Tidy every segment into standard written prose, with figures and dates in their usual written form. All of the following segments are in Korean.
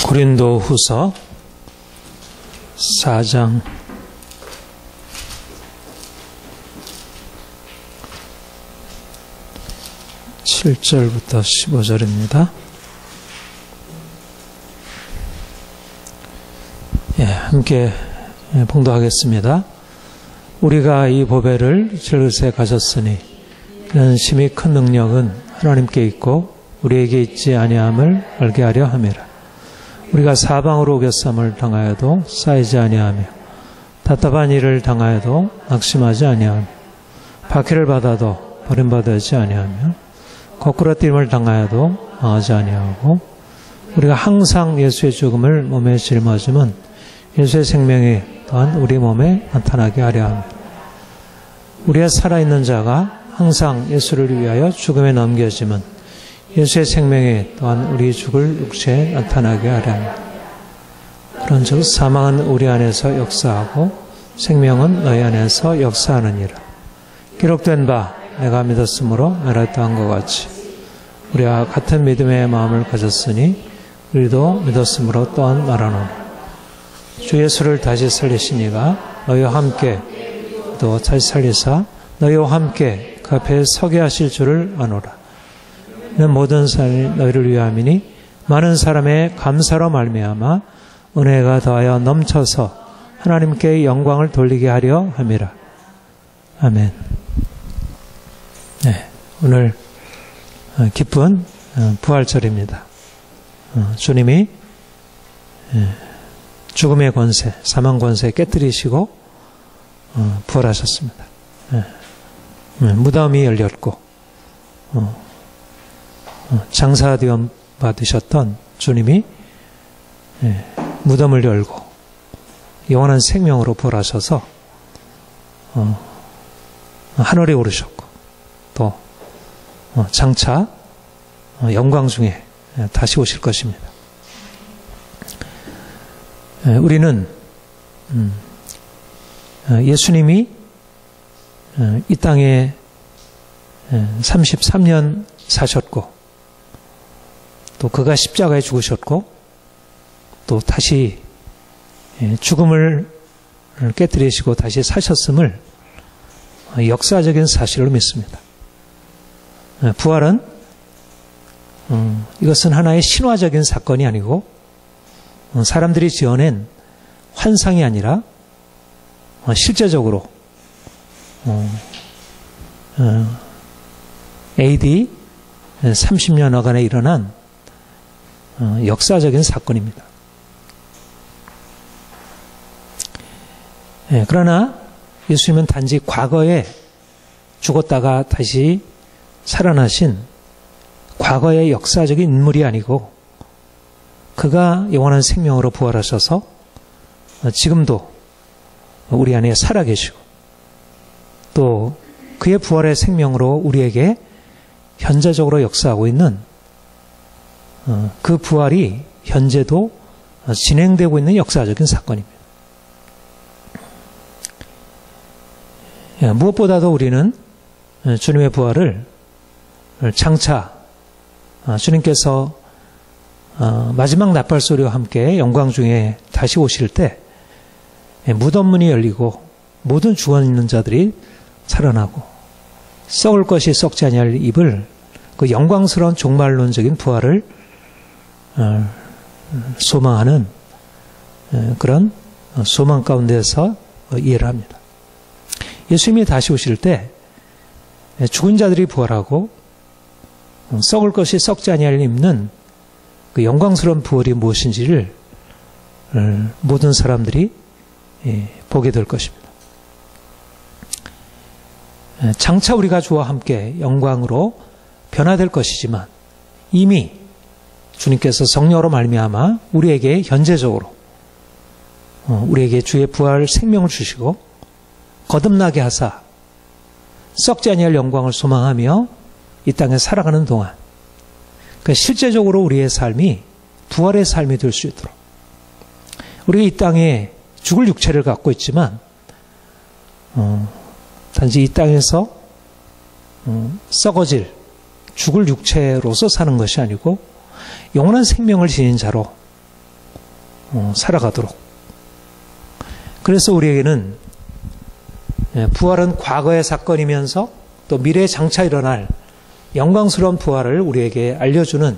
고린도후서 4장 7절부터 15절입니다. 함께 봉독하겠습니다. 우리가 이 보배를 질그릇에 가졌으니 이는 심히 큰 능력은 하나님께 있고 우리에게 있지 아니함을 알게 하려 함이라. 우리가 사방으로 오겨쌈을 당하여도 쌓이지 아니하며 답답한 일을 당하여도 낙심하지 아니하며 박해를 받아도 버림받지 아니하며 거꾸러뜨림을 당하여도 망하지 아니하고 우리가 항상 예수의 죽음을 몸에 짊어짐은 예수의 생명이 또한 우리 몸에 나타나게 하려 합니다. 우리의 살아있는 자가 항상 예수를 위하여 죽음에 넘겨짐은 예수의 생명이 또한 우리 죽을 육체에 나타나게 하려 합니다. 그런즉 사망은 우리 안에서 역사하고 생명은 너희 안에서 역사하느니라. 기록된 바 내가 믿었으므로 말했다 한 것 같이 우리와 같은 믿음의 마음을 가졌으니 우리도 믿었으므로 또한 말하노라. 주 예수를 다시 살리시니가 너희와 함께 또 다시 살리사 너희와 함께 그 앞에 서게 하실 줄을 아노라. 이는 모든 사람이 너희를 위함이니 많은 사람의 감사로 말미암아 은혜가 더하여 넘쳐서 하나님께 영광을 돌리게 하려 함이라. 아멘. 네, 오늘 기쁜 부활절입니다. 주님이 죽음의 권세, 사망 권세 깨뜨리시고 부활하셨습니다. 무덤이 열렸고 장사되어 받으셨던 주님이 무덤을 열고 영원한 생명으로 부활하셔서 하늘에 오르셨고 또 장차 영광 중에 다시 오실 것입니다. 우리는 예수님이 이 땅에 33년 사셨고 또 그가 십자가에 죽으셨고 또 다시 죽음을 깨뜨리시고 다시 사셨음을 역사적인 사실로 믿습니다. 부활은 이것은 하나의 신화적인 사건이 아니고 사람들이 지어낸 환상이 아니라 실제적으로 AD 30년여간에 일어난 역사적인 사건입니다. 그러나 예수님은 단지 과거에 죽었다가 다시 살아나신 과거의 역사적인 인물이 아니고 그가 영원한 생명으로 부활하셔서 지금도 우리 안에 살아계시고 또 그의 부활의 생명으로 우리에게 현재적으로 역사하고 있는 그 부활이 현재도 진행되고 있는 역사적인 사건입니다. 무엇보다도 우리는 주님의 부활을 장차 주님께서 마지막 나팔소리와 함께 영광 중에 다시 오실 때 무덤 문이 열리고 모든 죽어 있는 자들이 살아나고 썩을 것이 썩지 아니할 입을 그 영광스러운 종말론적인 부활을 소망하는 그런 소망 가운데서 이해를 합니다. 예수님이 다시 오실 때 죽은 자들이 부활하고 썩을 것이 썩지 아니할 입는 그 영광스러운 부활이 무엇인지를 모든 사람들이 보게 될 것입니다. 장차 우리가 주와 함께 영광으로 변화될 것이지만 이미 주님께서 성령으로 말미암아 우리에게 현재적으로 우리에게 주의 부활 생명을 주시고 거듭나게 하사 썩지 아니할 영광을 소망하며 이 땅에 살아가는 동안 실제적으로 우리의 삶이 부활의 삶이 될 수 있도록 우리가 이 땅에 죽을 육체를 갖고 있지만 단지 이 땅에서 썩어질 죽을 육체로서 사는 것이 아니고 영원한 생명을 지닌 자로 살아가도록. 그래서 우리에게는 부활은 과거의 사건이면서 또 미래에 장차 일어날 영광스러운 부활을 우리에게 알려주는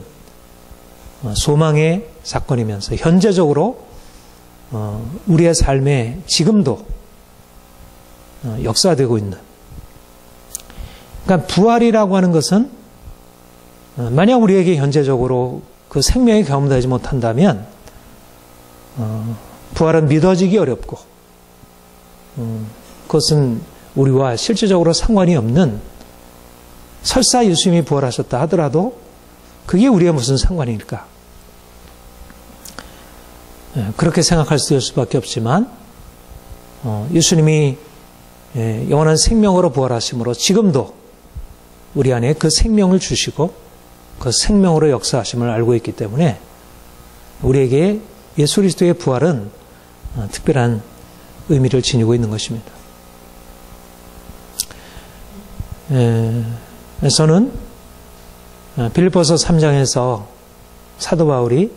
소망의 사건이면서 현재적으로 우리의 삶에 지금도 역사되고 있는. 그러니까 부활이라고 하는 것은 만약 우리에게 현재적으로 그 생명이 경험되지 못한다면 부활은 믿어지기 어렵고 그것은 우리와 실질적으로 상관이 없는, 설사 예수님이 부활하셨다 하더라도 그게 우리와 무슨 상관일까? 그렇게 생각할 수 있을 수밖에 없지만 예수님이 영원한 생명으로 부활하심으로 지금도 우리 안에 그 생명을 주시고 그 생명으로 역사하심을 알고 있기 때문에 우리에게 예수 그리스도의 부활은 특별한 의미를 지니고 있는 것입니다. 저는 빌립보서 3장에서 사도 바울이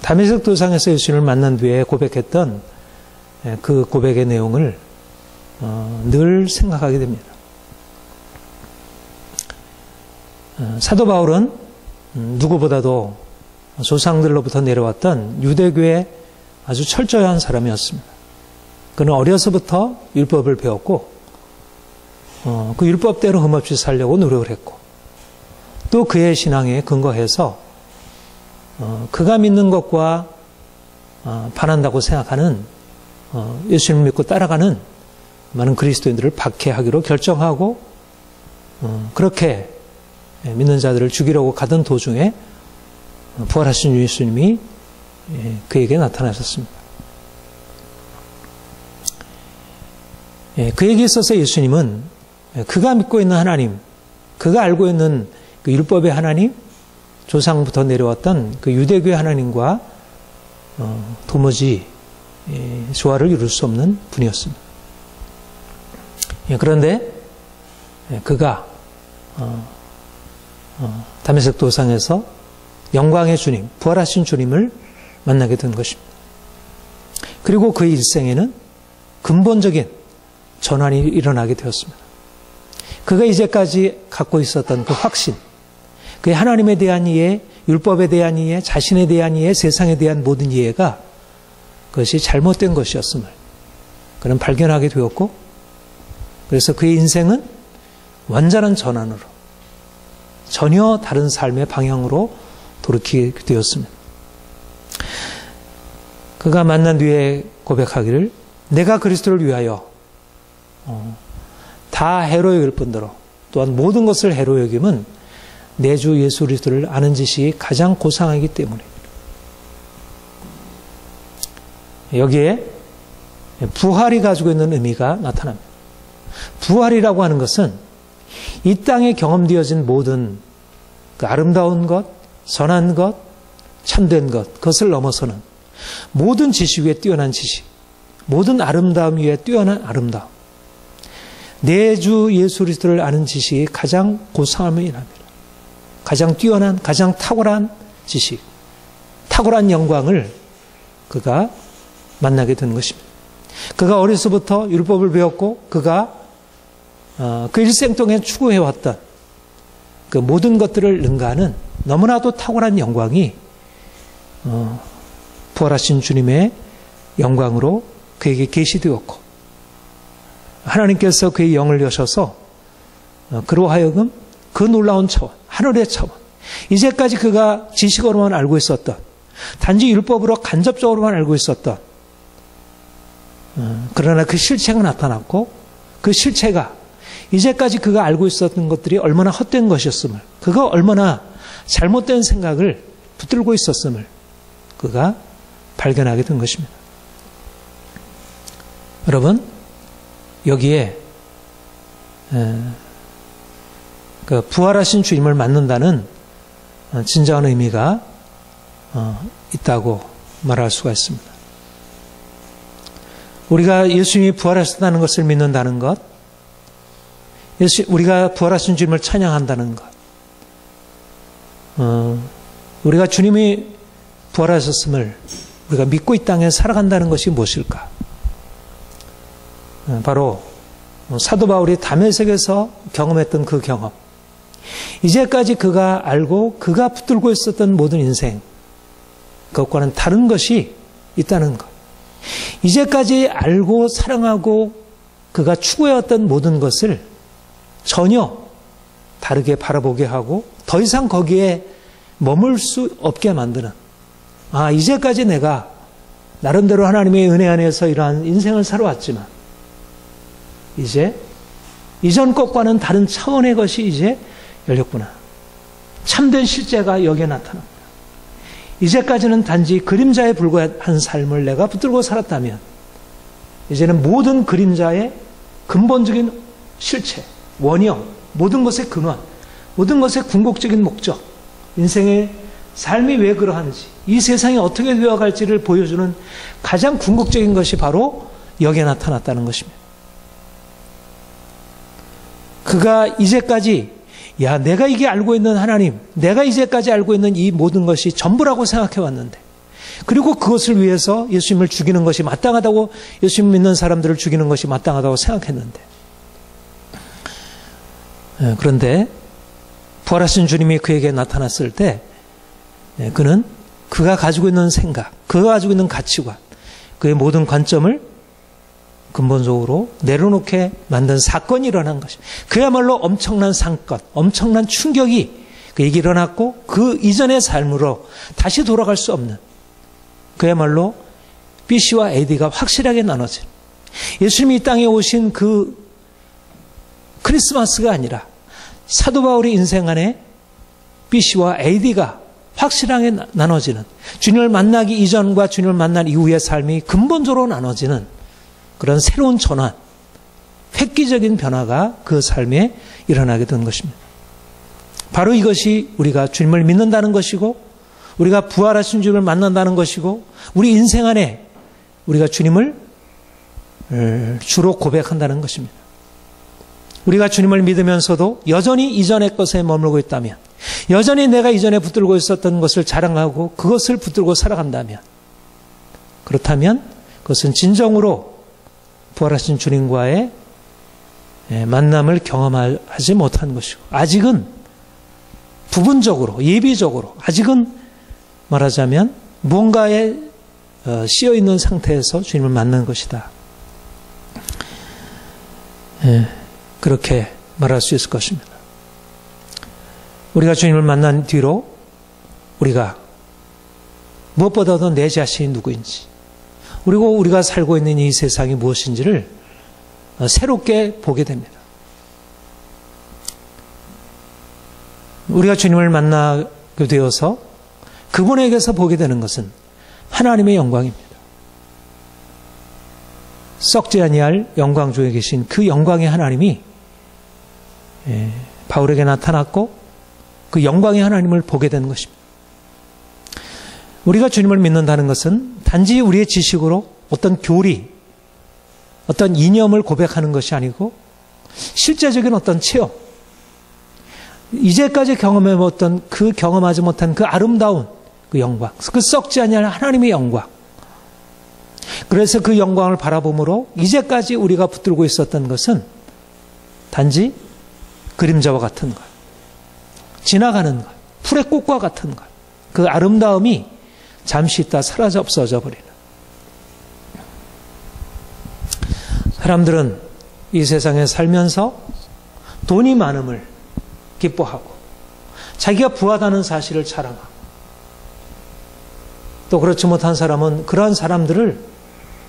다메섹 도상에서 예수님을 만난 뒤에 고백했던 그 고백의 내용을 늘 생각하게 됩니다. 사도 바울은 누구보다도 조상들로부터 내려왔던 유대교의 아주 철저한 사람이었습니다. 그는 어려서부터 율법을 배웠고 그 율법대로 흠없이 살려고 노력을 했고 또 그의 신앙에 근거해서 그가 믿는 것과 반한다고 생각하는 예수님을 믿고 따라가는 많은 그리스도인들을 박해하기로 결정하고 그렇게 믿는 자들을 죽이려고 가던 도중에 부활하신 예수님이 그에게 나타나셨습니다. 그에게 있어서 예수님은 그가 믿고 있는 하나님, 그가 알고 있는 그 율법의 하나님, 조상부터 내려왔던 그 유대교의 하나님과 도무지 조화를 이룰 수 없는 분이었습니다. 그런데 그가 다메섹 도상에서 영광의 주님, 부활하신 주님을 만나게 된 것입니다. 그리고 그의 일생에는 근본적인 전환이 일어나게 되었습니다. 그가 이제까지 갖고 있었던 그 확신, 그의 하나님에 대한 이해, 율법에 대한 이해, 자신에 대한 이해, 세상에 대한 모든 이해가 그것이 잘못된 것이었음을 그는 발견하게 되었고, 그래서 그의 인생은 완전한 전환으로 전혀 다른 삶의 방향으로 돌이키게 되었습니다. 그가 만난 뒤에 고백하기를 내가 그리스도를 위하여 다 해로 여길 뿐더러 또한 모든 것을 해로 여김은 내 주 예수 그리스도를 아는 지식이 가장 고상하기 때문입니다. 여기에 부활이 가지고 있는 의미가 나타납니다. 부활이라고 하는 것은 이 땅에 경험되어진 모든 그 아름다운 것, 선한 것, 참된 것, 그것을 넘어서는 모든 지식 위에 뛰어난 지식, 모든 아름다움 위에 뛰어난 아름다움, 내 주 예수 그리스도를 아는 지식이 가장 고상함이랍니다. 가장 뛰어난, 가장 탁월한 지식, 탁월한 영광을 그가 만나게 된 것입니다. 그가 어려서부터 율법을 배웠고 그가 그 일생 동안 추구해왔던 그 모든 것들을 능가하는 너무나도 탁월한 영광이 부활하신 주님의 영광으로 그에게 계시되었고, 하나님께서 그의 영을 여셔서 그로 하여금 그 놀라운 차원, 하늘의 차원, 이제까지 그가 지식으로만 알고 있었던, 단지 율법으로 간접적으로만 알고 있었던, 그러나 그 실체가 나타났고 그 실체가 이제까지 그가 알고 있었던 것들이 얼마나 헛된 것이었음을, 그가 얼마나 잘못된 생각을 붙들고 있었음을 그가 발견하게 된 것입니다. 여러분, 여기에 그 부활하신 주님을 만난다는 진정한 의미가 있다고 말할 수가 있습니다. 우리가 예수님이 부활하셨다는 것을 믿는다는 것, 우리가 부활하신 주님을 찬양한다는 것, 우리가 주님이 부활하셨음을 우리가 믿고 이 땅에 살아간다는 것이 무엇일까? 바로 사도 바울이 다메섹에서 경험했던 그 경험, 이제까지 그가 알고 그가 붙들고 있었던 모든 인생, 그것과는 다른 것이 있다는 것. 이제까지 알고 사랑하고 그가 추구해왔던 모든 것을 전혀 다르게 바라보게 하고 더 이상 거기에 머물 수 없게 만드는, 이제까지 내가 나름대로 하나님의 은혜 안에서 이러한 인생을 살아왔지만 이제 이전 것과는 다른 차원의 것이 이제 열렸구나. 참된 실제가 여기에 나타납니다. 이제까지는 단지 그림자에 불과한 삶을 내가 붙들고 살았다면 이제는 모든 그림자의 근본적인 실체, 원형, 모든 것의 근원, 모든 것의 궁극적인 목적, 인생의 삶이 왜 그러한지, 이 세상이 어떻게 되어갈지를 보여주는 가장 궁극적인 것이 바로 여기에 나타났다는 것입니다. 그가 이제까지 내가 이게 알고 있는 하나님, 내가 이제까지 알고 있는 이 모든 것이 전부라고 생각해 왔는데, 그리고 그것을 위해서 예수님을 죽이는 것이 마땅하다고, 예수님 믿는 사람들을 죽이는 것이 마땅하다고 생각했는데, 그런데 부활하신 주님이 그에게 나타났을 때 그는 그가 가지고 있는 생각, 그가 가지고 있는 가치관, 그의 모든 관점을 근본적으로 내려놓게 만든 사건이 일어난 것입니다. 그야말로 엄청난 사건, 엄청난 충격이 그에게 일어났고 그 이전의 삶으로 다시 돌아갈 수 없는, 그야말로 BC와 AD가 확실하게 나눠진, 예수님이 이 땅에 오신 그 크리스마스가 아니라 사도 바울의 인생 안에 BC와 AD가 확실하게 나눠지는, 주님을 만나기 이전과 주님을 만난 이후의 삶이 근본적으로 나눠지는 그런 새로운 전환, 획기적인 변화가 그 삶에 일어나게 된 것입니다. 바로 이것이 우리가 주님을 믿는다는 것이고, 우리가 부활하신 주님을 만난다는 것이고, 우리 인생 안에 우리가 주님을 주로 고백한다는 것입니다. 우리가 주님을 믿으면서도 여전히 이전의 것에 머물고 있다면, 여전히 내가 이전에 붙들고 있었던 것을 자랑하고 그것을 붙들고 살아간다면, 그렇다면 그것은 진정으로 부활하신 주님과의 만남을 경험하지 못한 것이고, 아직은 부분적으로, 예비적으로, 아직은 말하자면 뭔가에 씌어있는 상태에서 주님을 만난 것이다. 그렇게 말할 수 있을 것입니다. 우리가 주님을 만난 뒤로 우리가 무엇보다도 내 자신이 누구인지, 그리고 우리가 살고 있는 이 세상이 무엇인지를 새롭게 보게 됩니다. 우리가 주님을 만나게 되어서 그분에게서 보게 되는 것은 하나님의 영광입니다. 썩지 아니할 영광 중에 계신 그 영광의 하나님이 바울에게 나타났고 그 영광의 하나님을 보게 되는 것입니다. 우리가 주님을 믿는다는 것은 단지 우리의 지식으로 어떤 교리, 어떤 이념을 고백하는 것이 아니고 실제적인 어떤 체험, 이제까지 경험해봤던 그 경험하지 못한 그 아름다운 그 영광, 그 썩지 아니할 하나님의 영광, 그래서 그 영광을 바라봄으로 이제까지 우리가 붙들고 있었던 것은 단지 그림자와 같은 것, 지나가는 것, 풀의 꽃과 같은 것, 그 아름다움이 잠시 있다 사라져 없어져 버리는. 사람들은 이 세상에 살면서 돈이 많음을 기뻐하고 자기가 부하다는 사실을 자랑하고, 또 그렇지 못한 사람은 그러한 사람들을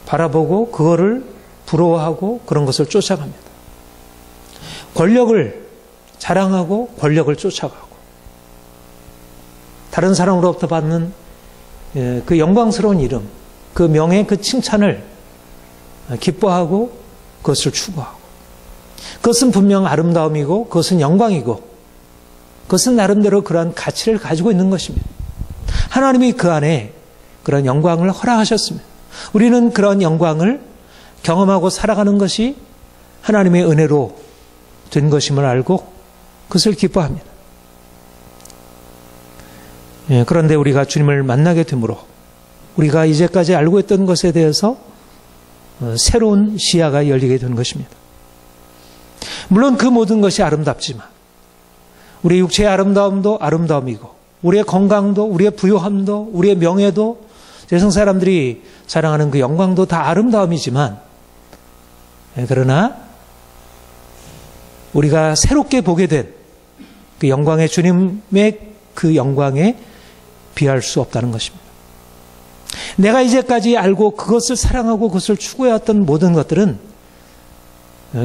바라보고 그거를 부러워하고 그런 것을 쫓아갑니다. 권력을 자랑하고 권력을 쫓아가고 다른 사람으로부터 받는 그 영광스러운 이름, 그 명예, 그 칭찬을 기뻐하고 그것을 추구하고, 그것은 분명 아름다움이고 그것은 영광이고 그것은 나름대로 그러한 가치를 가지고 있는 것입니다. 하나님이 그 안에 그런 영광을 허락하셨습니다. 우리는 그런 영광을 경험하고 살아가는 것이 하나님의 은혜로 된 것임을 알고 그것을 기뻐합니다. 그런데 우리가 주님을 만나게 되므로 우리가 이제까지 알고 있던 것에 대해서 새로운 시야가 열리게 된 것입니다. 물론 그 모든 것이 아름답지만 우리의 육체의 아름다움도 아름다움이고 우리의 건강도 우리의 부유함도 우리의 명예도 세상 사람들이 자랑하는 그 영광도 다 아름다움이지만 그러나 우리가 새롭게 보게 된 그 영광의 주님의 그 영광에 비할 수 없다는 것입니다. 내가 이제까지 알고 그것을 사랑하고 그것을 추구해왔던 모든 것들은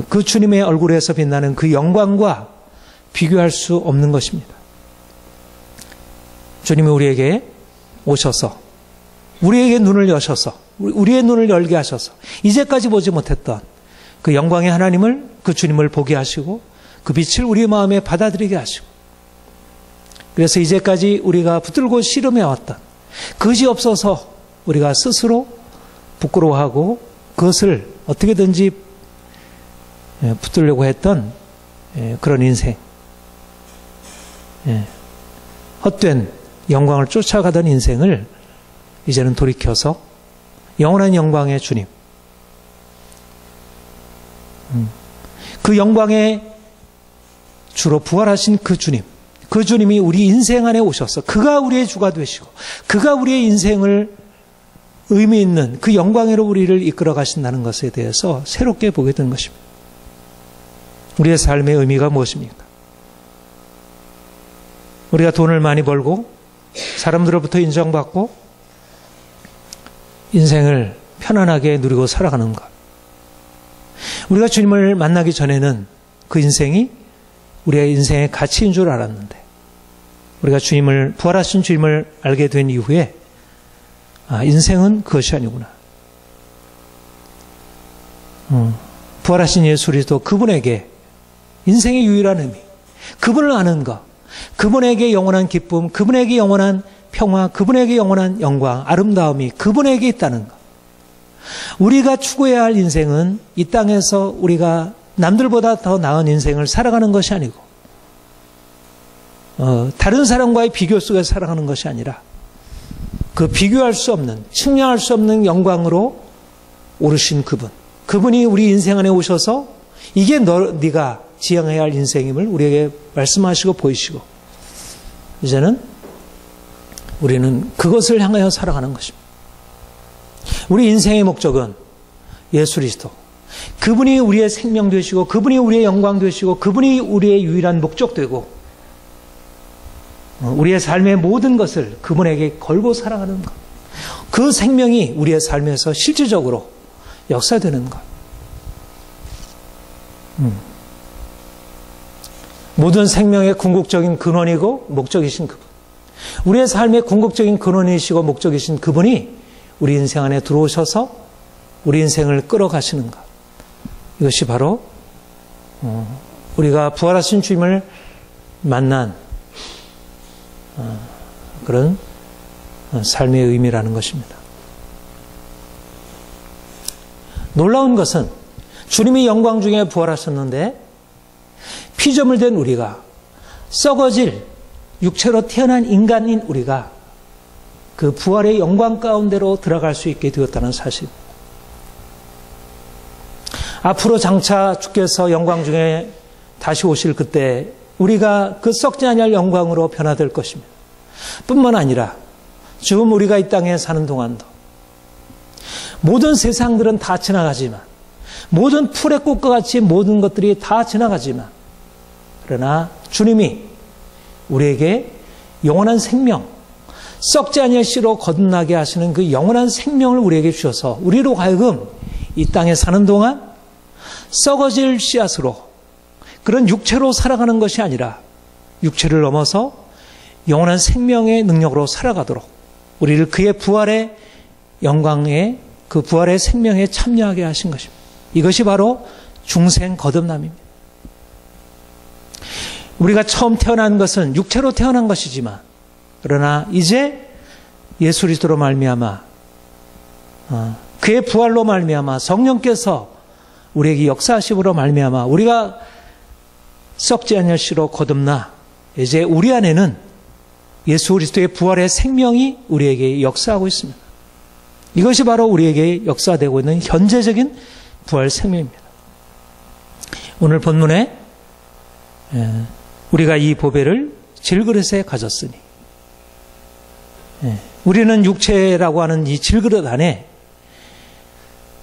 그 주님의 얼굴에서 빛나는 그 영광과 비교할 수 없는 것입니다. 주님이 우리에게 오셔서 우리에게 눈을 여셔서 우리의 눈을 열게 하셔서 이제까지 보지 못했던 그 영광의 하나님을 그 주님을 보게 하시고 그 빛을 우리 마음에 받아들이게 하시고 그래서 이제까지 우리가 붙들고 씨름해왔던 그것이 없어서 우리가 스스로 부끄러워하고 그것을 어떻게든지 붙들려고 했던 그런 인생, 헛된 영광을 쫓아가던 인생을 이제는 돌이켜서 영원한 영광의 주님, 그 영광의 주로 부활하신 그 주님, 그 주님이 우리 인생 안에 오셔서 그가 우리의 주가 되시고 그가 우리의 인생을 의미 있는 그 영광으로 우리를 이끌어 가신다는 것에 대해서 새롭게 보게 된 것입니다. 우리의 삶의 의미가 무엇입니까? 우리가 돈을 많이 벌고 사람들로부터 인정받고 인생을 편안하게 누리고 살아가는 것. 우리가 주님을 만나기 전에는 그 인생이 우리의 인생의 가치인 줄 알았는데 우리가 주님을 부활하신 주님을 알게 된 이후에 인생은 그것이 아니구나. 부활하신 예수 그리스도 그분에게 인생의 유일한 의미, 그분을 아는 것, 그분에게 영원한 기쁨, 그분에게 영원한 평화, 그분에게 영원한 영광, 아름다움이 그분에게 있다는 것. 우리가 추구해야 할 인생은 이 땅에서 우리가 남들보다 더 나은 인생을 살아가는 것이 아니고 다른 사람과의 비교 속에서 살아가는 것이 아니라 그 비교할 수 없는, 측량할 수 없는 영광으로 오르신 그분, 그분이 우리 인생 안에 오셔서 이게 네가 지향해야 할 인생임을 우리에게 말씀하시고 보이시고 이제는 우리는 그것을 향하여 살아가는 것입니다. 우리 인생의 목적은 예수 그리스도, 그분이 우리의 생명 되시고 그분이 우리의 영광 되시고 그분이 우리의 유일한 목적 되고 우리의 삶의 모든 것을 그분에게 걸고 살아가는 것. 그 생명이 우리의 삶에서 실질적으로 역사되는 것. 모든 생명의 궁극적인 근원이고 목적이신 그분. 우리의 삶의 궁극적인 근원이시고 목적이신 그분이 우리 인생 안에 들어오셔서 우리 인생을 끌어가시는 것. 이것이 바로 우리가 부활하신 주님을 만난 그런 삶의 의미라는 것입니다. 놀라운 것은 주님이 영광 중에 부활하셨는데 피조물 된 우리가 썩어질 육체로 태어난 인간인 우리가 그 부활의 영광 가운데로 들어갈 수 있게 되었다는 사실. 앞으로 장차 주께서 영광 중에 다시 오실 그때 우리가 그 썩지 아니할 영광으로 변화될 것입니다. 뿐만 아니라 지금 우리가 이 땅에 사는 동안도 모든 세상들은 다 지나가지만 모든 풀의 꽃과 같이 모든 것들이 다 지나가지만 그러나 주님이 우리에게 영원한 생명, 썩지 아니할 씨로 거듭나게 하시는 그 영원한 생명을 우리에게 주셔서 우리로 하여금 이 땅에 사는 동안 썩어질 씨앗으로 그런 육체로 살아가는 것이 아니라 육체를 넘어서 영원한 생명의 능력으로 살아가도록 우리를 그의 부활의 영광에 그 부활의 생명에 참여하게 하신 것입니다. 이것이 바로 중생 거듭남입니다. 우리가 처음 태어난 것은 육체로 태어난 것이지만 그러나 이제 예수 그리스도로 말미암아 그의 부활로 말미암아 성령께서 우리에게 역사하심으로 말미암아 우리가 썩지 않을 씨로 거듭나 이제 우리 안에는 예수 그리스도의 부활의 생명이 우리에게 역사하고 있습니다. 이것이 바로 우리에게 역사되고 있는 현재적인 부활 생명입니다. 오늘 본문에 우리가 이 보배를 질그릇에 가졌으니, 우리는 육체라고 하는 이 질그릇 안에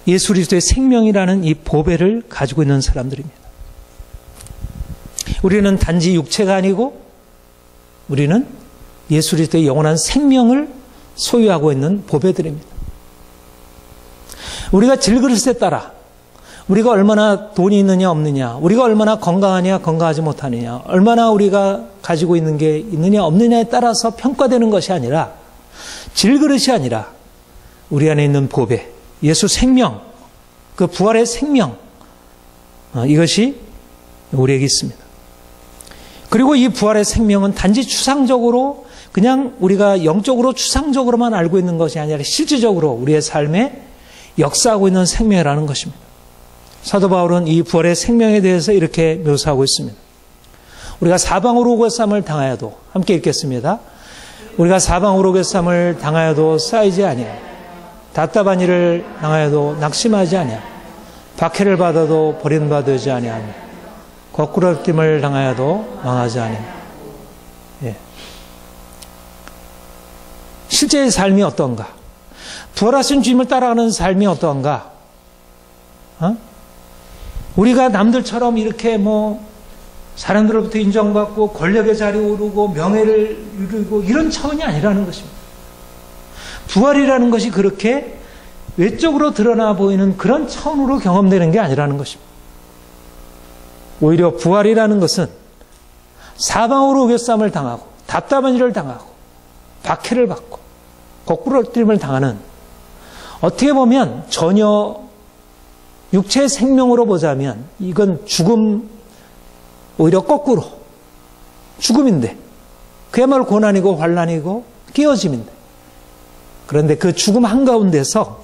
예수 그리스도의 생명이라는 이 보배를 가지고 있는 사람들입니다. 우리는 단지 육체가 아니고 우리는 예수 그리스도의 영원한 생명을 소유하고 있는 보배들입니다. 우리가 질그릇에 따라 우리가 얼마나 돈이 있느냐 없느냐, 우리가 얼마나 건강하냐 건강하지 못하느냐, 얼마나 우리가 가지고 있는 게 있느냐 없느냐에 따라서 평가되는 것이 아니라, 질그릇이 아니라 우리 안에 있는 보배, 예수 생명, 그 부활의 생명, 이것이 우리에게 있습니다. 그리고 이 부활의 생명은 단지 추상적으로, 그냥 우리가 영적으로 추상적으로만 알고 있는 것이 아니라 실질적으로 우리의 삶에 역사하고 있는 생명이라는 것입니다. 사도 바울은 이 부활의 생명에 대해서 이렇게 묘사하고 있습니다. 우리가 사방으로 오개쌈을 당하여도, 함께 읽겠습니다. 우리가 사방으로 오개쌈을 당하여도 쌓이지 아니하여, 답답한 일을 당하여도 낙심하지 아니하여, 박해를 받아도 버림받지 아니하며, 거꾸러짐을 당하여도 망하지 아니하며. 실제의 삶이 어떤가? 부활하신 주님을 따라가는 삶이 어떤가? 우리가 남들처럼 이렇게 사람들로부터 인정받고 권력의 자리에 오르고 명예를 이루고 이런 차원이 아니라는 것입니다. 부활이라는 것이 그렇게 외적으로 드러나 보이는 그런 차원으로 경험되는 게 아니라는 것입니다. 오히려 부활이라는 것은 사방으로 오개쌈을 당하고 답답한 일을 당하고 박해를 받고 거꾸러짐을 당하는, 어떻게 보면 전혀 육체의 생명으로 보자면 이건 죽음, 오히려 거꾸로 죽음인데, 그야말로 고난이고 환난이고 깨어짐인데, 그런데 그 죽음 한가운데서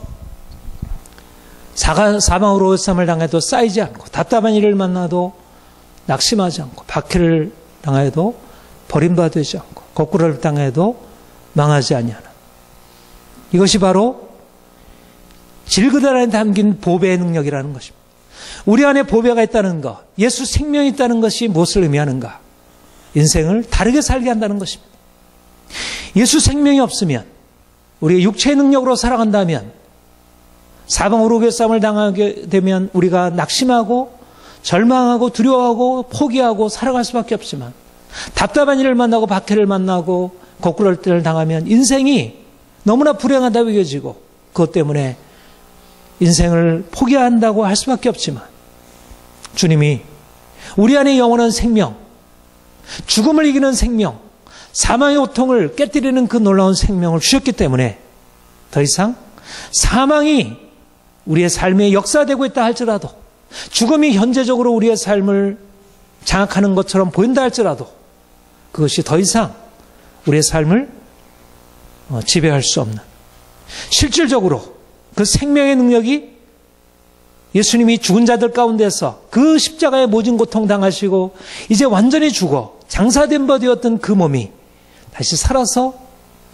사방으로 오개쌈을 당해도 쌓이지 않고, 답답한 일을 만나도 낙심하지 않고, 박해를 당해도 버림받지 않고, 거꾸로를 당해도 망하지 아니하는, 이것이 바로 질그릇 안에 담긴 보배의 능력이라는 것입니다. 우리 안에 보배가 있다는 것, 예수 생명이 있다는 것이 무엇을 의미하는가? 인생을 다르게 살게 한다는 것입니다. 예수 생명이 없으면, 우리의 육체의 능력으로 살아간다면, 사방으로 오개쌈을 당하게 되면 우리가 낙심하고 절망하고 두려워하고 포기하고 살아갈 수밖에 없지만, 답답한 일을 만나고 박해를 만나고 거꾸로를 당하면 인생이 너무나 불행하다고 여겨지고, 그것 때문에 인생을 포기한다고 할 수밖에 없지만, 주님이 우리 안에 영원한 생명, 죽음을 이기는 생명, 사망의 고통을 깨뜨리는 그 놀라운 생명을 주셨기 때문에 더 이상 사망이 우리의 삶에 역사되고 있다 할지라도, 죽음이 현재적으로 우리의 삶을 장악하는 것처럼 보인다 할지라도, 그것이 더 이상 우리의 삶을 지배할 수 없는, 실질적으로 그 생명의 능력이 예수님이 죽은 자들 가운데서 그 십자가의 모진 고통 당하시고 이제 완전히 죽어 장사된 바 되었던 그 몸이 다시 살아서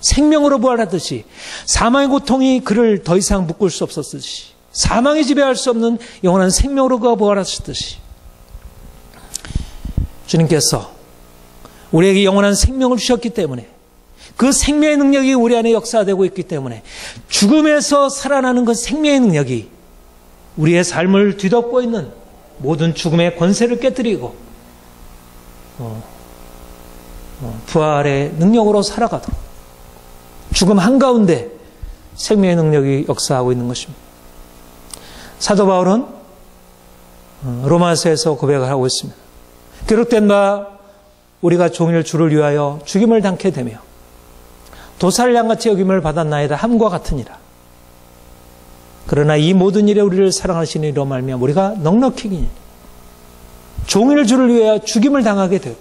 생명으로 부활하듯이, 사망의 고통이 그를 더 이상 묶을 수 없었듯이, 사망이 지배할 수 없는 영원한 생명으로 그가 부활하셨듯이, 주님께서 우리에게 영원한 생명을 주셨기 때문에, 그 생명의 능력이 우리 안에 역사되고 있기 때문에, 죽음에서 살아나는 그 생명의 능력이 우리의 삶을 뒤덮고 있는 모든 죽음의 권세를 깨뜨리고 부활의 능력으로 살아가도록, 죽음 한가운데 생명의 능력이 역사하고 있는 것입니다. 사도 바울은 로마서에서 고백을 하고 있습니다. 기록된 바 우리가 종일 주를 위하여 죽임을 당케 되며 도살을 양같이 여김을 받았나이다 함과 같으니라. 그러나 이 모든 일에 우리를 사랑하시는 이로 말미암아 우리가 넉넉히 기니 종일 주를 위하여 죽임을 당하게 되고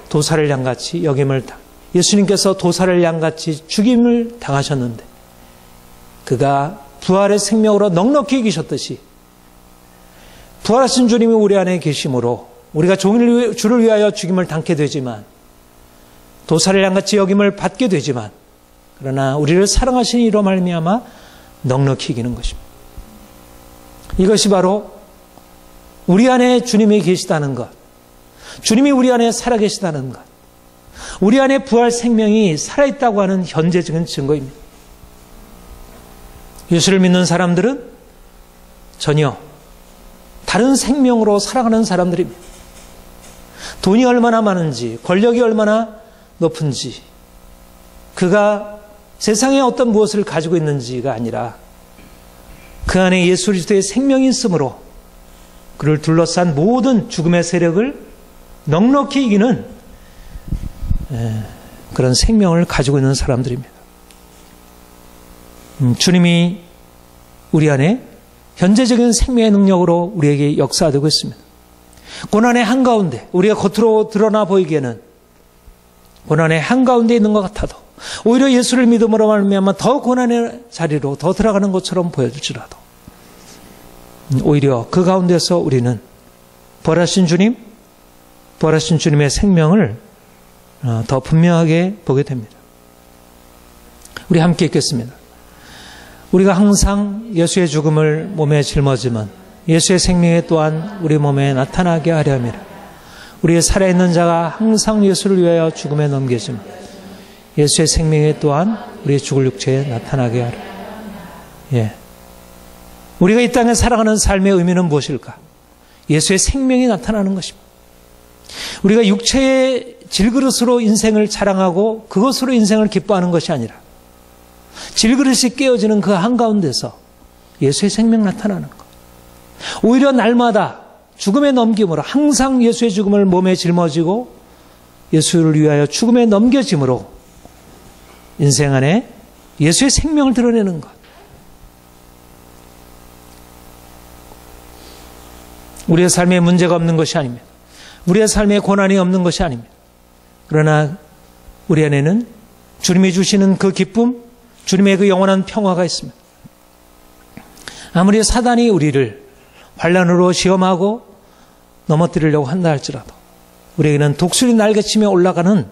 도살을 양같이 여김을 당. 예수님께서 도살을 양같이 죽임을 당하셨는데, 그가 부활의 생명으로 넉넉히 이기셨듯이 부활하신 주님이 우리 안에 계심으로 우리가 종일 주를 위하여 죽임을 당게 되지만, 도살을 양같이 여김을 받게 되지만 그러나 우리를 사랑하신 이로 말미암아 넉넉히 이기는 것입니다. 이것이 바로 우리 안에 주님이 계시다는 것, 주님이 우리 안에 살아계시다는 것, 우리 안에 부활 생명이 살아있다고 하는 현재적인 증거입니다. 예수를 믿는 사람들은 전혀 다른 생명으로 살아가는 사람들입니다. 돈이 얼마나 많은지, 권력이 얼마나 높은지, 그가 세상에 어떤 무엇을 가지고 있는지가 아니라 그 안에 예수 그리스도의 생명이 있으므로 그를 둘러싼 모든 죽음의 세력을 넉넉히 이기는 그런 생명을 가지고 있는 사람들입니다. 주님이 우리 안에 현재적인 생명의 능력으로 우리에게 역사되고 있습니다. 고난의 한가운데, 우리가 겉으로 드러나 보이기에는 고난의 한가운데 있는 것 같아도 오히려 예수를 믿음으로 말미암아 더 고난의 자리로 더 들어가는 것처럼 보여질지라도 오히려 그 가운데서 우리는 부활하신 주님, 부활하신 주님의 생명을 더 분명하게 보게 됩니다. 우리 함께 읽겠습니다. 우리가 항상 예수의 죽음을 몸에 짊어지면 예수의 생명이 또한 우리 몸에 나타나게 하려 함이라. 우리의 살아있는 자가 항상 예수를 위하여 죽음에 넘겨지면 예수의 생명이 또한 우리의 죽을 육체에 나타나게 하라. 우리가 이 땅에 살아가는 삶의 의미는 무엇일까? 예수의 생명이 나타나는 것입니다. 우리가 육체의 질그릇으로 인생을 자랑하고 그것으로 인생을 기뻐하는 것이 아니라 질그릇이 깨어지는 그 한가운데서 예수의 생명 나타나는 것. 오히려 날마다 죽음에 넘김으로 항상 예수의 죽음을 몸에 짊어지고 예수를 위하여 죽음에 넘겨짐으로 인생 안에 예수의 생명을 드러내는 것. 우리의 삶에 문제가 없는 것이 아닙니다. 우리의 삶에 고난이 없는 것이 아닙니다. 그러나 우리 안에는 주님이 주시는 그 기쁨, 주님의 그 영원한 평화가 있습니다. 아무리 사단이 우리를 환난으로 시험하고 넘어뜨리려고 한다 할지라도 우리에게는 독수리 날개치며 올라가는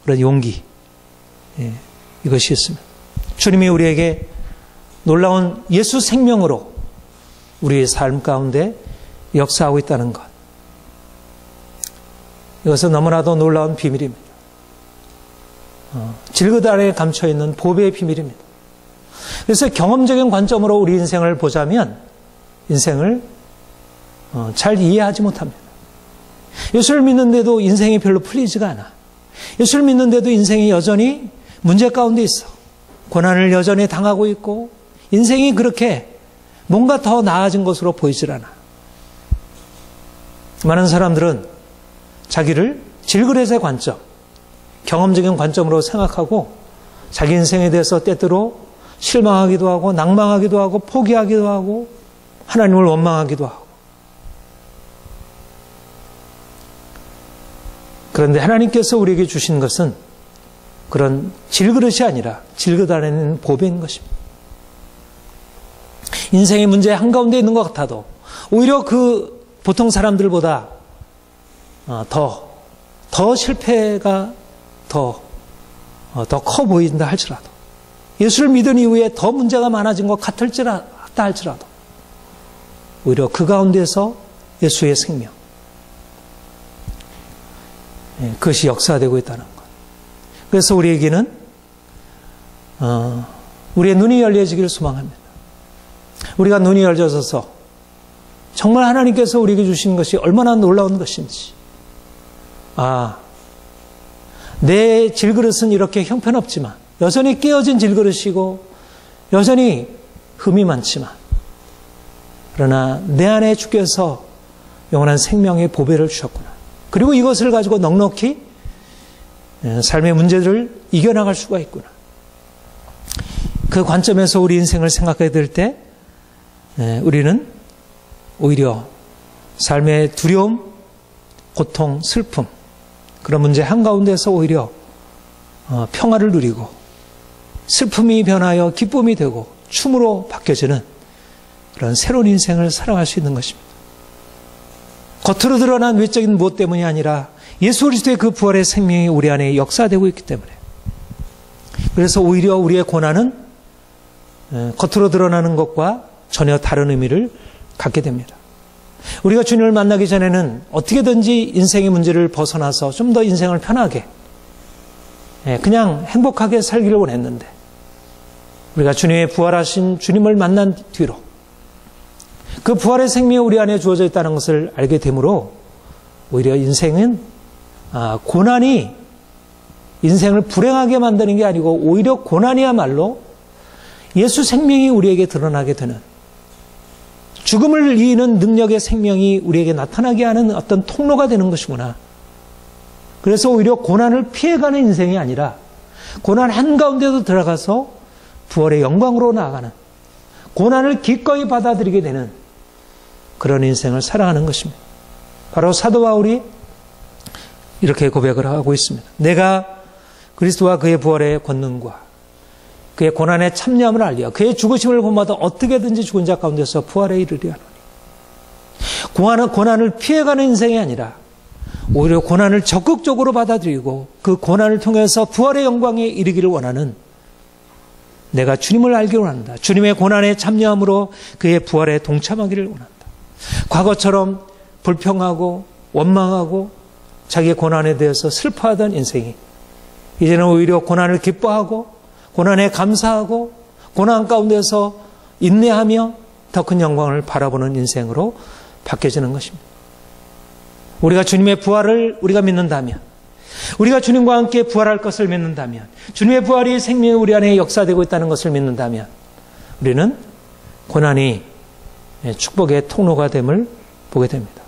그런 용기, 이것이 있습니다. 주님이 우리에게 놀라운 예수 생명으로 우리의 삶 가운데 역사하고 있다는 것. 이것은 너무나도 놀라운 비밀입니다. 질그릇 안에 감춰있는 보배의 비밀입니다. 그래서 경험적인 관점으로 우리 인생을 보자면 인생을 잘 이해하지 못합니다. 예수를 믿는데도 인생이 별로 풀리지가 않아. 예수를 믿는데도 인생이 여전히 문제 가운데 있어. 고난을 여전히 당하고 있고 인생이 그렇게 뭔가 더 나아진 것으로 보이질 않아. 많은 사람들은 자기를 질그릇의 관점, 경험적인 관점으로 생각하고 자기 인생에 대해서 때때로 실망하기도 하고 낭망하기도 하고 포기하기도 하고 하나님을 원망하기도 하고. 그런데 하나님께서 우리에게 주신 것은 그런 질그릇이 아니라 질그릇 안에 있는 보배인 것입니다. 인생의 문제 한가운데 있는 것 같아도 오히려 그 보통 사람들보다 더 실패가 더 커 보인다 할지라도 예수를 믿은 이후에 더 문제가 많아진 것 같다 할지라도 오히려 그 가운데서 예수의 생명, 그것이 역사되고 있다는 것. 그래서 우리에게는 우리의 눈이 열려지기를 소망합니다. 우리가 눈이 열려져서 정말 하나님께서 우리에게 주신 것이 얼마나 놀라운 것인지, 내 질그릇은 이렇게 형편없지만 여전히 깨어진 질그릇이고 여전히 흠이 많지만 그러나 내 안에 주께서 영원한 생명의 보배를 주셨구나. 그리고 이것을 가지고 넉넉히 삶의 문제들을 이겨나갈 수가 있구나. 그 관점에서 우리 인생을 생각하게 될 때 우리는 오히려 삶의 두려움, 고통, 슬픔 그런 문제 한가운데서 오히려 평화를 누리고 슬픔이 변하여 기쁨이 되고 춤으로 바뀌어지는 그런 새로운 인생을 살아갈 수 있는 것입니다. 겉으로 드러난 외적인 무엇 때문이 아니라 예수 그리스도의 그 부활의 생명이 우리 안에 역사되고 있기 때문에, 그래서 오히려 우리의 고난은 겉으로 드러나는 것과 전혀 다른 의미를 갖게 됩니다. 우리가 주님을 만나기 전에는 어떻게든지 인생의 문제를 벗어나서 좀 더 인생을 편하게, 그냥 행복하게 살기를 원했는데, 우리가 주님의 부활하신 주님을 만난 뒤로 그 부활의 생명이 우리 안에 주어져 있다는 것을 알게 되므로 오히려 인생은 고난이 인생을 불행하게 만드는 게 아니고 오히려 고난이야말로 예수 생명이 우리에게 드러나게 되는, 죽음을 이기는 능력의 생명이 우리에게 나타나게 하는 어떤 통로가 되는 것이구나. 그래서 오히려 고난을 피해가는 인생이 아니라 고난 한가운데도 들어가서 부활의 영광으로 나아가는, 고난을 기꺼이 받아들이게 되는 그런 인생을 살아가는 것입니다. 바로 사도 바울이 이렇게 고백을 하고 있습니다. 내가 그리스도와 그의 부활의 권능과 그의 고난의 참여함을 알리어 그의 죽으심을 본받아 어떻게든지 죽은 자 가운데서 부활에 이르리 하노니. 고난을 피해가는 인생이 아니라 오히려 고난을 적극적으로 받아들이고 그 고난을 통해서 부활의 영광에 이르기를 원하는, 내가 주님을 알기를 원한다. 주님의 고난에 참여함으로 그의 부활에 동참하기를 원한다. 과거처럼 불평하고 원망하고 자기의 고난에 대해서 슬퍼하던 인생이 이제는 오히려 고난을 기뻐하고 고난에 감사하고 고난 가운데서 인내하며 더 큰 영광을 바라보는 인생으로 바뀌어지는 것입니다. 우리가 주님의 부활을 우리가 믿는다면, 우리가 주님과 함께 부활할 것을 믿는다면, 주님의 부활이 생명이 우리 안에 역사되고 있다는 것을 믿는다면 우리는 고난이 축복의 통로가 됨을 보게 됩니다.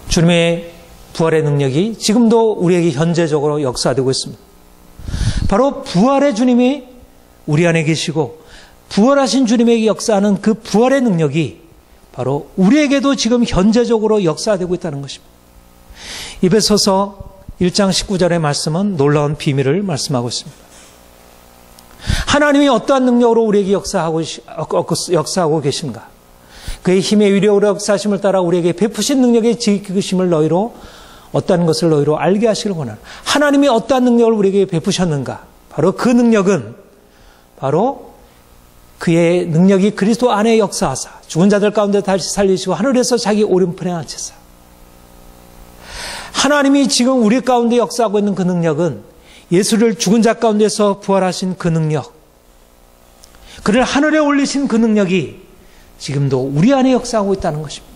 주님의 부활의 능력이 지금도 우리에게 현재적으로 역사되고 있습니다. 바로 부활의 주님이 우리 안에 계시고 부활하신 주님에게 역사하는 그 부활의 능력이 바로 우리에게도 지금 현재적으로 역사되고 있다는 것입니다. 에베소서 1장 19절의 말씀은 놀라운 비밀을 말씀하고 있습니다. 하나님이 어떠한 능력으로 우리에게 역사하고 계신가? 그의 힘의 위력으로 역사하심을 따라 우리에게 베푸신 능력의 지키심을 너희로, 어떠한 것을 너희로 알게 하시길 원하는, 하나님이 어떠한 능력을 우리에게 베푸셨는가? 바로 그 능력은 바로 그의 능력이 그리스도 안에 역사하사 죽은 자들 가운데 다시 살리시고 하늘에서 자기 오른편에 앉히사. 하나님이 지금 우리 가운데 역사하고 있는 그 능력은 예수를 죽은 자 가운데서 부활하신 그 능력, 그를 하늘에 올리신 그 능력이 지금도 우리 안에 역사하고 있다는 것입니다.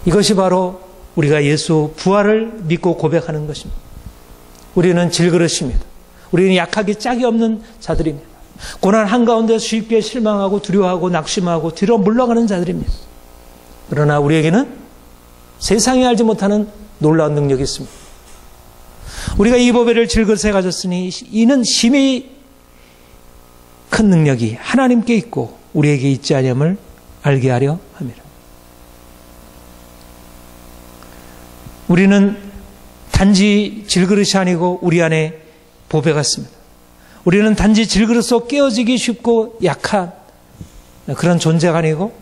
이것이 바로 우리가 예수 부활을 믿고 고백하는 것입니다. 우리는 질그릇입니다. 우리는 약하기 짝이 없는 자들입니다. 고난 한가운데 쉽게 실망하고 두려워하고 낙심하고 뒤로 물러가는 자들입니다. 그러나 우리에게는 세상이 알지 못하는 놀라운 능력이 있습니다. 우리가 이 보배를 질그릇에 가졌으니 이는 심히 큰 능력이 하나님께 있고 우리에게 있지 아니함을 알게 하려 합니다. 우리는 단지 질그릇이 아니고 우리 안에 보배가 있습니다. 우리는 단지 질그릇으로 깨어지기 쉽고 약한 그런 존재가 아니고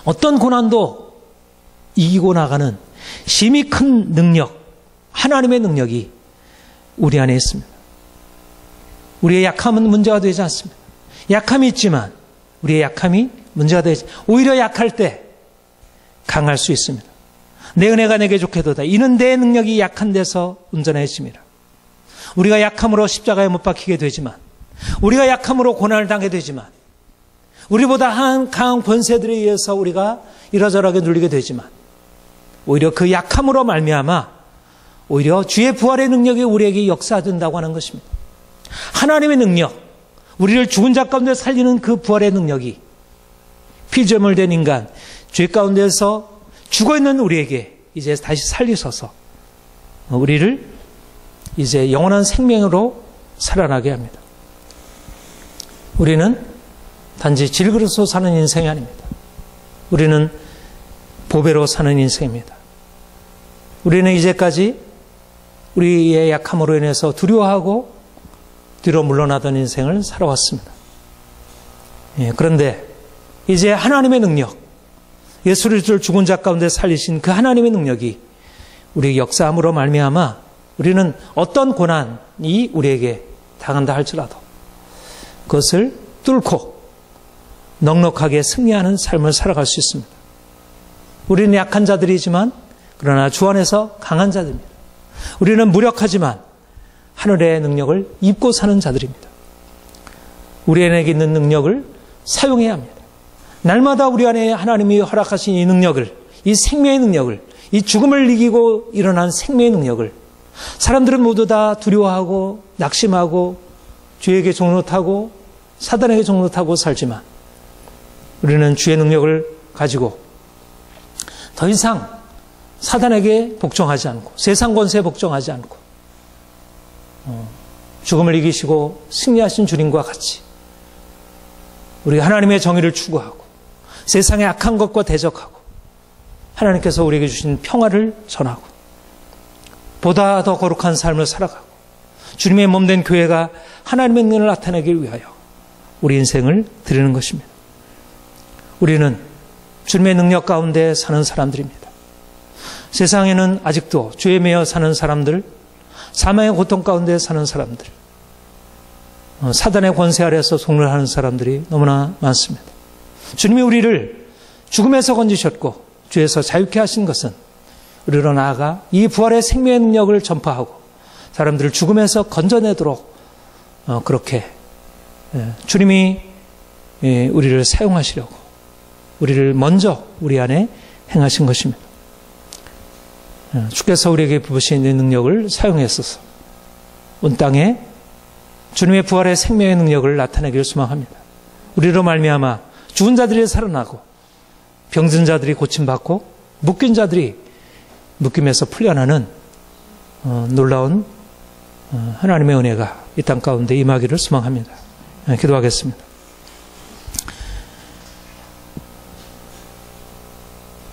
어떤 고난도 이기고 나가는 심히 큰 능력, 하나님의 능력이 우리 안에 있습니다. 우리의 약함은 문제가 되지 않습니다. 약함이 있지만 우리의 약함이 문제가 되지, 오히려 약할 때 강할 수 있습니다. 내 은혜가 내게 좋게도다. 이는 내 능력이 약한 데서 운전해집니다. 우리가 약함으로 십자가에 못 박히게 되지만, 우리가 약함으로 고난을 당하게 되지만, 우리보다 강한 권세들에 의해서 우리가 이러저러하게 눌리게 되지만, 오히려 그 약함으로 말미암아 오히려 주의 부활의 능력이 우리에게 역사된다고 하는 것입니다. 하나님의 능력, 우리를 죽은 자 가운데 살리는 그 부활의 능력이 피조물된 인간, 죄 가운데서 죽어있는 우리에게 이제 다시 살리셔서 우리를 이제 영원한 생명으로 살아나게 합니다. 우리는 단지 질그릇으로 사는 인생이 아닙니다. 우리는 보배로 사는 인생입니다. 우리는 이제까지 우리의 약함으로 인해서 두려워하고 뒤로 물러나던 인생을 살아왔습니다. 그런데 이제 하나님의 능력, 예수 그리스도를 죽은 자 가운데 살리신 그 하나님의 능력이 우리의 역사함으로 말미암아 우리는 어떤 고난이 우리에게 당한다 할지라도 그것을 뚫고 넉넉하게 승리하는 삶을 살아갈 수 있습니다. 우리는 약한 자들이지만 그러나 주 안에서 강한 자들입니다. 우리는 무력하지만 하늘의 능력을 입고 사는 자들입니다. 우리에게 있는 능력을 사용해야 합니다. 날마다 우리 안에 하나님이 허락하신 이 능력을, 이 생명의 능력을, 이 죽음을 이기고 일어난 생명의 능력을 사람들은 모두 다 두려워하고 낙심하고 죄에게 종노타고 사단에게 종노타고 살지만 우리는 주의 능력을 가지고 더 이상 사단에게 복종하지 않고 세상 권세에 복종하지 않고 죽음을 이기시고 승리하신 주님과 같이 우리가 하나님의 정의를 추구하고 세상의 악한 것과 대적하고 하나님께서 우리에게 주신 평화를 전하고 보다 더 거룩한 삶을 살아가고 주님의 몸된 교회가 하나님의 능력을 나타내기 위하여 우리 인생을 드리는 것입니다. 우리는 주님의 능력 가운데 사는 사람들입니다. 세상에는 아직도 죄에 매여 사는 사람들, 사망의 고통 가운데 사는 사람들, 사단의 권세 아래에서 속물하는 사람들이 너무나 많습니다. 주님이 우리를 죽음에서 건지셨고 죄에서 자유케 하신 것은 우리로 나아가 이 부활의 생명의 능력을 전파하고 사람들을 죽음에서 건져내도록 그렇게 주님이 우리를 사용하시려고 우리를 먼저 우리 안에 행하신 것입니다. 주께서 우리에게 부으신 이 능력을 사용했어서 온 땅에 주님의 부활의 생명의 능력을 나타내기를 소망합니다. 우리로 말미암아 죽은 자들이 살아나고 병든 자들이 고침받고 묶인 자들이 묶임에서 풀려나는 놀라운 하나님의 은혜가 이 땅 가운데 임하기를 소망합니다. 기도하겠습니다.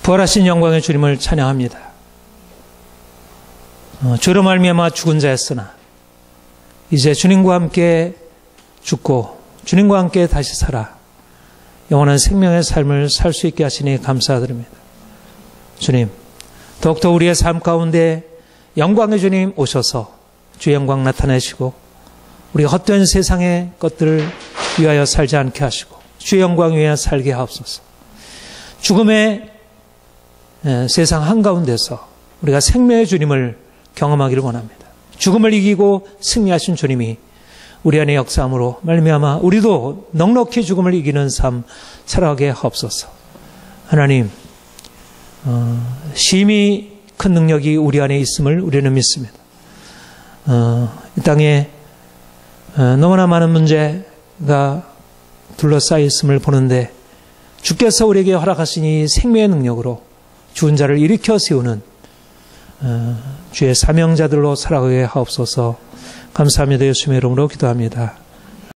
부활하신 영광의 주님을 찬양합니다. 죄로 말미암아 죽은 자였으나 이제 주님과 함께 죽고 주님과 함께 다시 살아 영원한 생명의 삶을 살 수 있게 하시니 감사드립니다. 주님, 더욱더 우리의 삶 가운데 영광의 주님 오셔서 주의 영광 나타내시고 우리가 헛된 세상의 것들을 위하여 살지 않게 하시고 주의 영광 위하여 살게 하옵소서. 죽음의 세상 한가운데서 우리가 생명의 주님을 경험하기를 원합니다. 죽음을 이기고 승리하신 주님이 우리 안에 역사함으로 말미암아 우리도 넉넉히 죽음을 이기는 삶 살아가게 하옵소서. 하나님, 심히 큰 능력이 우리 안에 있음을 우리는 믿습니다. 이 땅에 너무나 많은 문제가 둘러싸여 있음을 보는데 주께서 우리에게 허락하신 이 생명의 능력으로 죽은 자를 일으켜 세우는 주의 사명자들로 살아가게 하옵소서. 감사합니다. 예수님의 이름으로 기도합니다.